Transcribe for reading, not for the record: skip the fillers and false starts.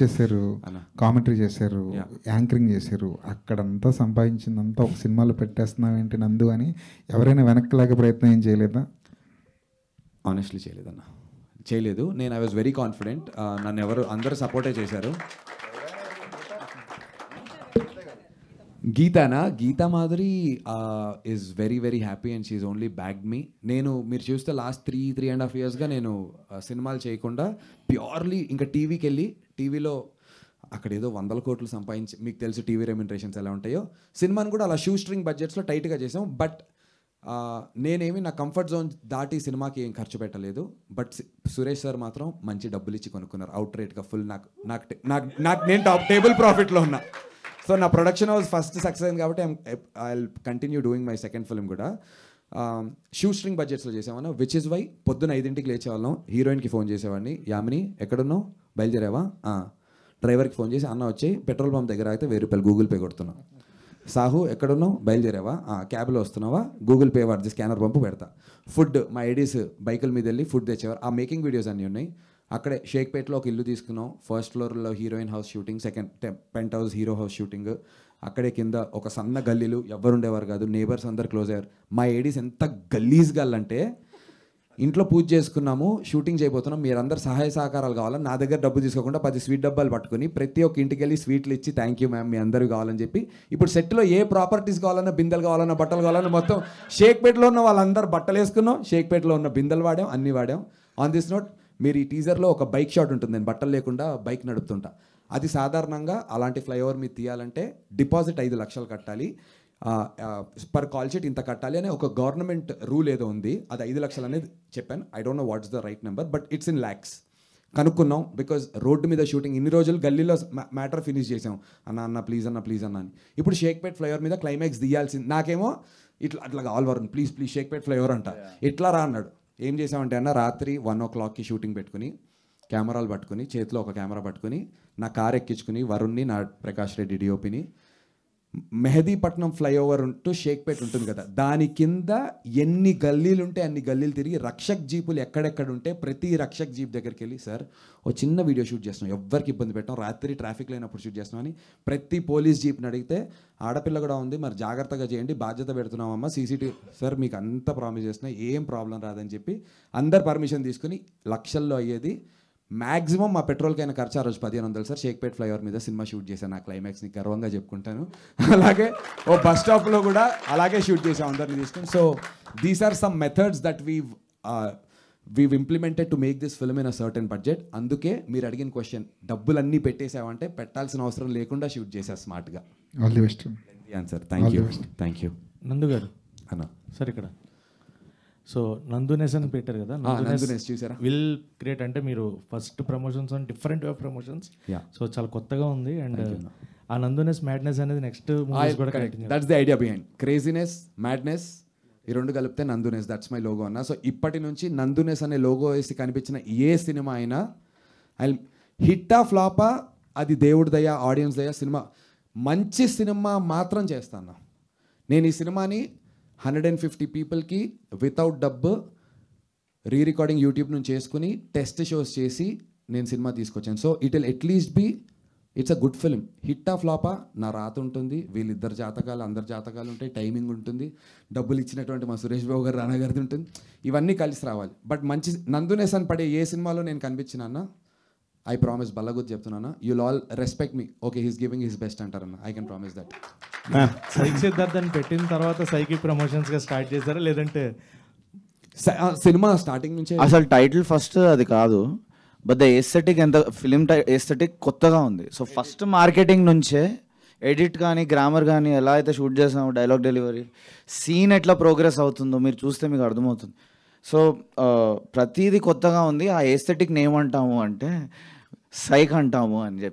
చేశారు, కామెంటరీ చేశారు, యాంకరింగ్ చేశారు, అక్కడంతా సంపాదించిందంతా ఒక సినిమాలో పెట్టేస్తున్నావు ఏంటి నందు అని ఎవరైనా వెనక్కి లాగే ప్రయత్నం ఏం చేయలేదా? ఆనెస్ట్లీ చేయలేదన్న, చేయలేదు. నేను ఐ వాజ్ వెరీ కాన్ఫిడెంట్. నన్ను అందరూ సపోర్టే చేశారు. Geetha Madhuri is very very happy and she only backed me. మీరు చూస్తే లాస్ట్ 3.5 yearsగా నేను సినిమాలు చేయకుండా ప్యూర్లీ ఇంకా టీవీకి వెళ్ళి టీవీలో అక్కడ ఏదో 100 కోట్లు సంపాదించి, మీకు తెలుసు టీవీ రెమ్యునరేషన్స్ ఎలా ఉంటాయో, సినిమాని కూడా అలా షూ స్ట్రింగ్ బడ్జెట్స్లో టైట్గా చేసాం. బట్ నేనేమి నా కంఫర్ట్ జోన్ దాటి సినిమాకి ఏం ఖర్చు పెట్టలేదు. బట్ సురేష్ సార్ మాత్రం మంచి డబ్బులు ఇచ్చి కొనుక్కున్నారు అవుట్ రేట్గా ఫుల్. నాకు నేను టాప్ టేబుల్ ప్రాఫిట్లో ఉన్నా. సో నా ప్రొడక్షన్ హౌస్ ఫస్ట్ సక్సెస్ అయింది కాబట్టి I will continue doing my second film కూడా షూ స్ట్రింగ్ బడ్జెట్స్లో చేసామన్నా. విచ్ ఇస్ వై పొద్దున్న 5ంటికి లేచేవాళ్ళం, హీరోయిన్కి ఫోన్ చేసేవాడిని, యామిని ఎక్కడున్నావు, బయలుదేరావా, డ్రైవర్కి ఫోన్ చేసి అన్న వచ్చి పెట్రోల్ పంప్ దగ్గర అయితే 1000 రూపాయలు గూగుల్ పే కొడుతున్నాం, సాహు ఎక్కడున్నావు, బయలుదేరావా, క్యాబ్లో వస్తున్నావా, గూగుల్ పే వాడిది స్కానర్ పంపు పెడతా, ఫుడ్ మా ఐడీస్ బైకుల మీద వెళ్ళి ఫుడ్ తెచ్చేవారు. ఆ మేకింగ్ వీడియోస్ అన్నీ ఉన్నాయి. అక్కడే షేక్పేట్లో ఒక ఇల్లు తీసుకున్నాం, ఫస్ట్ ఫ్లోర్లో heroine house shooting, second penthouse hero house shooting. అక్కడే కింద ఒక సన్న గల్లీలు, ఎవ్వరు ఉండేవారు కాదు, నేబర్స్ అందరు క్లోజ్ అయ్యారు. మా ఏడీస్ ఎంత గల్లీస్ గల్లంటే ఇంట్లో పూజ చేసుకున్నాము, షూటింగ్ చేయబోతున్నాం, మీరందరూ సహాయ సహకారాలు కావాలని నా దగ్గర డబ్బు తీసుకోకుండా 10 స్వీట్ డబ్బాలు పట్టుకుని ప్రతి ఒక్క ఇంటికి వెళ్ళి స్వీట్లు ఇచ్చి థ్యాంక్ యూ మ్యామ్ మీ అందరూ కావాలని చెప్పి, ఇప్పుడు సెట్లో ఏ ప్రాపర్టీస్ కావాలన్నా, బిందెలు కావాలన్నా, బట్టలు కావాలన్నా మొత్తం షేక్పేట్లో ఉన్న వాళ్ళందరూ బట్టలు వేసుకున్నాం, షేక్పేట్లో ఉన్న బిందెలు వాడాం, అన్నీ వాడాం. ఆన్ దిస్ నోట్, మీరు ఈ టీజర్లో ఒక బైక్ షాట్ ఉంటుంది, నేను బట్టలు లేకుండా బైక్ నడుపుతుంటా. అది సాధారణంగా అలాంటి ఫ్లైఓవర్ మీద తీయాలంటే డిపాజిట్ 5 లక్షలు కట్టాలి, పర్ కాల్ షీట్ ఇంత కట్టాలి అనే ఒక గవర్నమెంట్ రూల్ ఏదో ఉంది. అది 5 లక్షలు అనేది చెప్పాను. I don't know what's the right number, but it's in lakhs. కనుక్కున్నాం, బికాజ్ రోడ్డు మీద షూటింగ్ ఇన్ని రోజులు గల్లీలో మ్యాటర్ ఫినిష్ చేసాం, అన్న ప్లీజ్ అని. ఇప్పుడు షేక్పేట్ ఫ్లైఓవర్ మీద క్లైమాక్స్ తీయాల్సింది. నాకేమో అట్లా కావాలి వరుణ్, ప్లీజ్ షేక్పేట్ ఫ్లైఓవర్ అంట, ఎట్లా రా అన్నాడు. ఏం చేసామంటే అన్న, రాత్రి 1 o'clockకి షూటింగ్ పెట్టుకుని, కెమెరాలు పట్టుకుని, చేతిలో ఒక కెమెరా పట్టుకుని, నా కార్ ఎక్కించుకుని, వరుణ్ని, నా ప్రకాష్ రెడ్డి డిఓపిని, మెహదీపట్నం ఫ్లైఓవర్ ఉంటూ షేక్పేట్ ఉంటుంది కదా, దాని కింద ఎన్ని గల్లీలు ఉంటే అన్ని గల్లీలు తిరిగి రక్షక్ జీపులు ఎక్కడెక్కడ ఉంటే ప్రతి రక్షక్ జీప్ దగ్గరికి వెళ్ళి, సార్ ఓ చిన్న వీడియో షూట్ చేస్తున్నాం, ఎవ్వరికి ఇబ్బంది పెట్టాం, రాత్రి ట్రాఫిక్ లేనప్పుడు షూట్ చేస్తున్నాం అని ప్రతి పోలీస్ జీప్ని అడిగితే, ఆడపిల్ల కూడా ఉంది మరి జాగ్రత్తగా చేయండి, బాధ్యత పెడుతున్నామమ్మా, సీసీటీవీ సార్ మీకు అంతా ప్రామిస్ చేస్తున్నా, ఏం ప్రాబ్లం రాదని చెప్పి అందరు పర్మిషన్ తీసుకుని లక్షల్లో అయ్యేది. మ్యాక్సిమం మా పెట్రోల్కైనా ఖర్చు ఆ రోజు 1500 సార్. షేక్పేట్ ఫ్లైఓవర్ మీద సినిమా షూట్ చేశాను, ఆ క్లైమాక్స్ని గర్వంగా చెప్పుకుంటాను. అలాగే ఓ బస్ స్టాప్లో కూడా అలాగే షూట్ చేసాం అందరిని తీసుకుని. So these are some methods that we've implemented to make this film in a certain budget. అందుకే మీరు అడిగిన క్వశ్చన్, డబ్బులన్నీ పెట్టేసావంటే పెట్టాల్సిన అవసరం లేకుండా షూట్ చేశా స్మార్ట్గా. All the best answer. Thank you నందు గారు అన్న. సార్ ఇక్కడ సో నందునెస్ అని పెట్టారు కదా, నందునెస్ చూసారా? విల్ క్రియేట్ అంటే మీరు first promotions and different way promotions, so చాలా కొత్తగా ఉంది. అండ్ ఆ నందునెస్ మ్యాడ్నెస్ అనేది నెక్స్ట్ మూవీస్ కూడా continue. That's the idea behind craziness, madness, ఈ రెండు కలిపితే నందునెస్. దట్స్ మై లోగో అన్న. సో ఇప్పటి నుంచి నందునెస్ అనే లోగో వేసి కనిపించిన ఏ సినిమా అయినా హిట్టా ఫ్లాపా అది దేవుడి దయ, ఆడియన్స్ దయ. సినిమా మంచి సినిమా మాత్రం చేస్తాను నేను. ఈ సినిమాని 150 పీపుల్కి వితౌట్ డబ్బు రికార్డింగ్ యూట్యూబ్ నుంచి చేసుకుని టెస్ట్ షోస్ చేసి నేను సినిమా తీసుకొచ్చాను. So it will at least be it's a good film. హిట్టా ఫ్లాపా నా రాత ఉంటుంది, వీళ్ళిద్దరు జాతకాలు, అందరి జాతకాలు ఉంటాయి, టైమింగ్ ఉంటుంది, డబ్బులు ఇచ్చినటువంటి మా సురేష్ బాబు గారు, రానా గారిది ఉంటుంది, ఇవన్నీ కలిసి రావాలి. బట్ మంచి నందునెస్ అని పడే ఏ సినిమాలో నేను కనిపించినా ఐ ప్రామిస్, బల్లగుద్ది చెప్తున్నాను, you'll all respect me. Okay he's giving his best అంటారన్న, I can promise that. Psych Siddharth అని పెట్టిన తర్వాత సైకి ప్రమోషన్స్గా స్టార్ట్ చేశారా, లేదంటే సినిమా స్టార్టింగ్ నుంచి? అసలు టైటిల్ ఫస్ట్ అది కాదు, బట్ ద ఎస్థెటిక్ ఎంత ఫిలిం ఎస్థెటిక్ కొత్తగా ఉంది. సో ఫస్ట్ మార్కెటింగ్ నుంచే ఎడిట్ కానీ గ్రామర్ కానీ ఎలా అయితే షూట్ చేసామో, డైలాగ్ డెలివరీ, సీన్ ఎట్లా ప్రోగ్రెస్ అవుతుందో మీరు చూస్తే మీకు అర్థమవుతుంది. సో ప్రతిదీ కొత్తగా ఉంది. ఆ ఎస్థెటిక్ని ఏమంటాము అంటే సైక్ అంటాము అని చెప్పి